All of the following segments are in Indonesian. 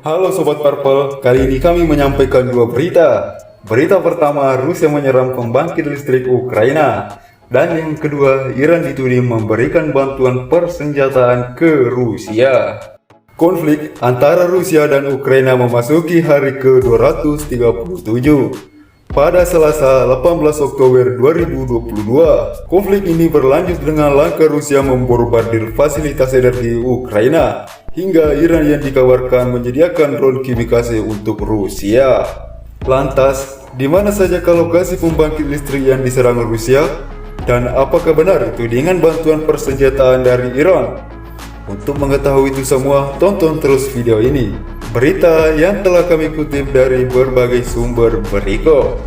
Halo Sobat Purple, kali ini kami menyampaikan dua berita. Berita pertama, Rusia menyerang pembangkit listrik Ukraina. Dan yang kedua, Iran dituding memberikan bantuan persenjataan ke Rusia. Konflik antara Rusia dan Ukraina memasuki hari ke-237. Pada Selasa 18 Oktober 2022, konflik ini berlanjut dengan langkah Rusia membombardir fasilitas energi Ukraina, hingga Iran yang dikabarkan menyediakan drone kamikaze untuk Rusia. Lantas, di mana saja lokasi pembangkit listrik yang diserang Rusia? Dan apakah benar tudingan bantuan persenjataan dari Iran? Untuk mengetahui itu semua, tonton terus video ini. Berita yang telah kami kutip dari berbagai sumber berikut.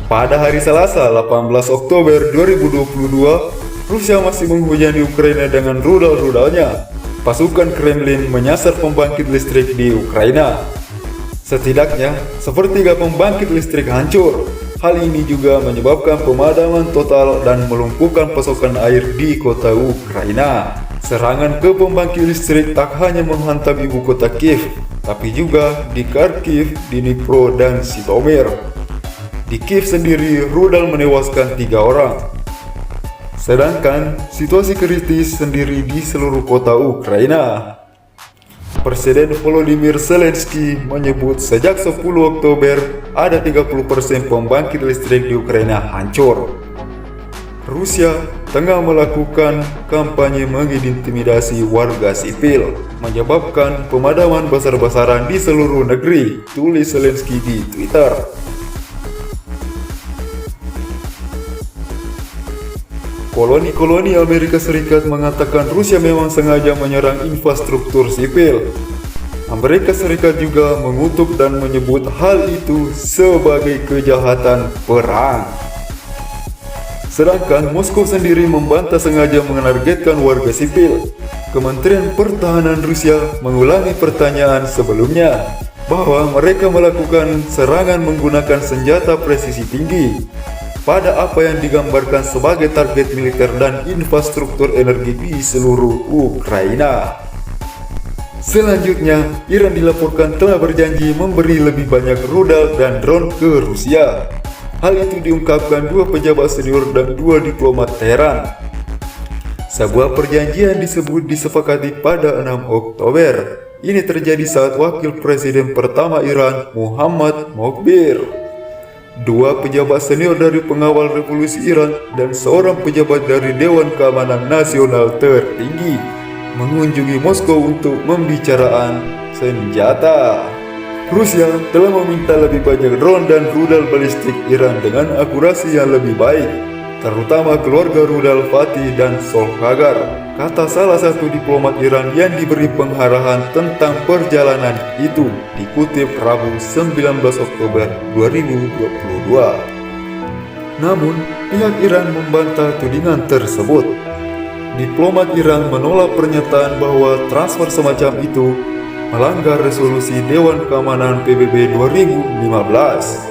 Pada hari Selasa 18 Oktober 2022, Rusia masih menghujani Ukraina dengan rudal-rudalnya. Pasukan Kremlin menyasar pembangkit listrik di Ukraina. Setidaknya, sepertiga pembangkit listrik hancur. Hal ini juga menyebabkan pemadaman total dan melumpuhkan pasokan air di kota Ukraina. Serangan ke pembangkit listrik tak hanya menghantam ibu kota Kiev, tapi juga di Kharkiv, Dnipro, dan Zhytomyr. Di Kiev sendiri, rudal menewaskan 3 orang. Sedangkan situasi kritis sendiri di seluruh kota Ukraina. Presiden Volodymyr Zelensky menyebut sejak 10 Oktober ada 30% pembangkit listrik di Ukraina hancur. Rusia tengah melakukan kampanye mengintimidasi warga sipil, menyebabkan pemadaman besar-besaran di seluruh negeri, tulis Zelensky di Twitter. Koloni-koloni Amerika Serikat mengatakan Rusia memang sengaja menyerang infrastruktur sipil. Amerika Serikat juga mengutuk dan menyebut hal itu sebagai kejahatan perang. Sedangkan Moskow sendiri membantah sengaja menargetkan warga sipil. Kementerian Pertahanan Rusia mengulangi pertanyaan sebelumnya bahwa mereka melakukan serangan menggunakan senjata presisi tinggi pada apa yang digambarkan sebagai target militer dan infrastruktur energi di seluruh Ukraina. Selanjutnya, Iran dilaporkan telah berjanji memberi lebih banyak rudal dan drone ke Rusia. Hal itu diungkapkan 2 pejabat senior dan 2 diplomat Teheran. Sebuah perjanjian disepakati pada 6 Oktober. Ini terjadi saat wakil presiden pertama Iran, Muhammad Mokhber, 2 pejabat senior dari pengawal revolusi Iran dan seorang pejabat dari Dewan Keamanan Nasional tertinggi mengunjungi Moskow untuk pembicaraan senjata. Rusia telah meminta lebih banyak drone dan rudal balistik Iran dengan akurasi yang lebih baik, terutama keluarga rudal Fatih dan Solkhagar, kata salah satu diplomat Iran yang diberi pengarahan tentang perjalanan itu, dikutip Rabu 19 Oktober 2022. Namun, pihak Iran membantah tudingan tersebut. Diplomat Iran menolak pernyataan bahwa transfer semacam itu melanggar resolusi Dewan Keamanan PBB 2015.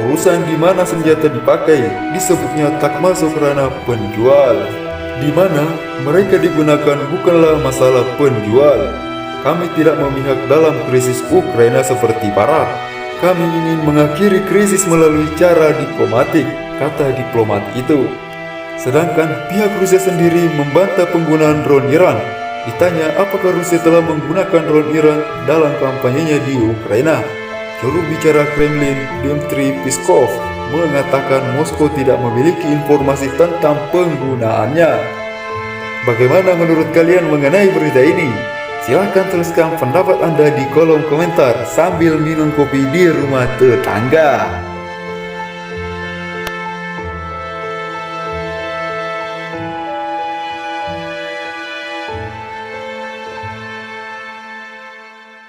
Urusan di mana senjata dipakai disebutnya tak masuk ranah penjual, di mana mereka digunakan bukanlah masalah penjual. Kami tidak memihak dalam krisis Ukraina seperti Barat. Kami ingin mengakhiri krisis melalui cara diplomatik, kata diplomat itu. Sedangkan pihak Rusia sendiri membantah penggunaan drone Iran. Ditanya apakah Rusia telah menggunakan drone Iran dalam kampanyenya di Ukraina, juru bicara Kremlin Dmitry Peskov mengatakan Moskow tidak memiliki informasi tentang penggunaannya. Bagaimana menurut kalian mengenai berita ini? Silahkan tuliskan pendapat Anda di kolom komentar sambil minum kopi di rumah tetangga.